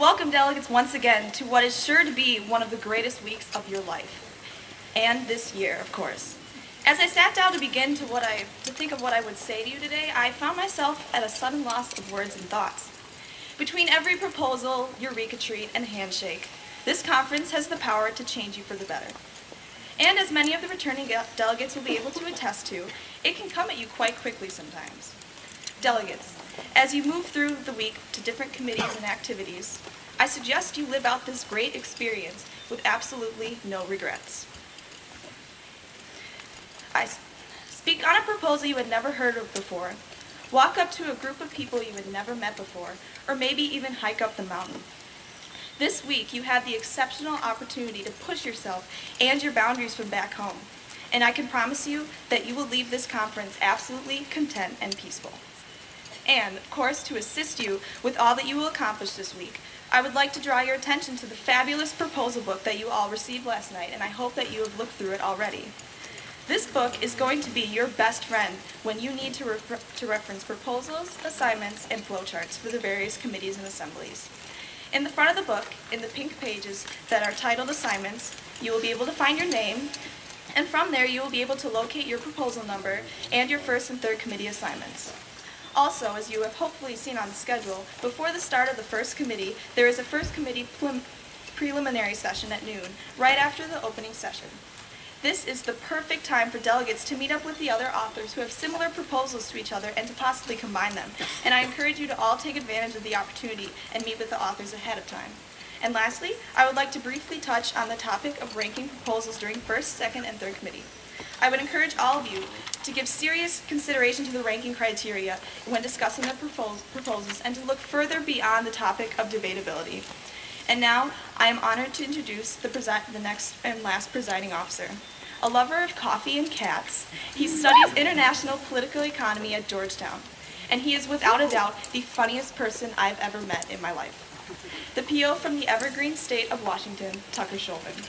welcome delegates once again to what is sure to be one of the greatest weeks of your life. And this year, of course. As I sat down to begin to think of what I would say to you today, I found myself at a sudden loss of words and thoughts. Between every proposal, eureka treat, and handshake, this conference has the power to change you for the better. And as many of the returning delegates will be able to attest to, it can come at you quite quickly sometimes. Delegates, as you move through the week to different committees and activities, I suggest you live out this great experience with absolutely no regrets. Speak on a proposal you had never heard of before. Walk up to a group of people you had never met before, or maybe even hike up the mountain. This week, you had the exceptional opportunity to push yourself and your boundaries from back home. And I can promise you that you will leave this conference absolutely content and peaceful. And, of course, to assist you with all that you will accomplish this week, I would like to draw your attention to the fabulous proposal book that you all received last night, and I hope that you have looked through it already. This book is going to be your best friend when you need to reference proposals, assignments, and flowcharts for the various committees and assemblies. In the front of the book, in the pink pages that are titled Assignments, you will be able to find your name, and from there you will be able to locate your proposal number and your first and third committee assignments. Also, as you have hopefully seen on the schedule, before the start of the first committee, there is a first committee preliminary session at noon, right after the opening session. This is the perfect time for delegates to meet up with the other authors who have similar proposals to each other and to possibly combine them. And I encourage you to all take advantage of the opportunity and meet with the authors ahead of time. And lastly, I would like to briefly touch on the topic of ranking proposals during first, second, and third committee. I would encourage all of you to give serious consideration to the ranking criteria when discussing the proposals and to look further beyond the topic of debatability. And now, I am honored to introduce the next and last presiding officer. A lover of coffee and cats, he studies international political economy at Georgetown, and he is without a doubt the funniest person I've ever met in my life. The PO from the evergreen state of Washington, Tucker Schulman.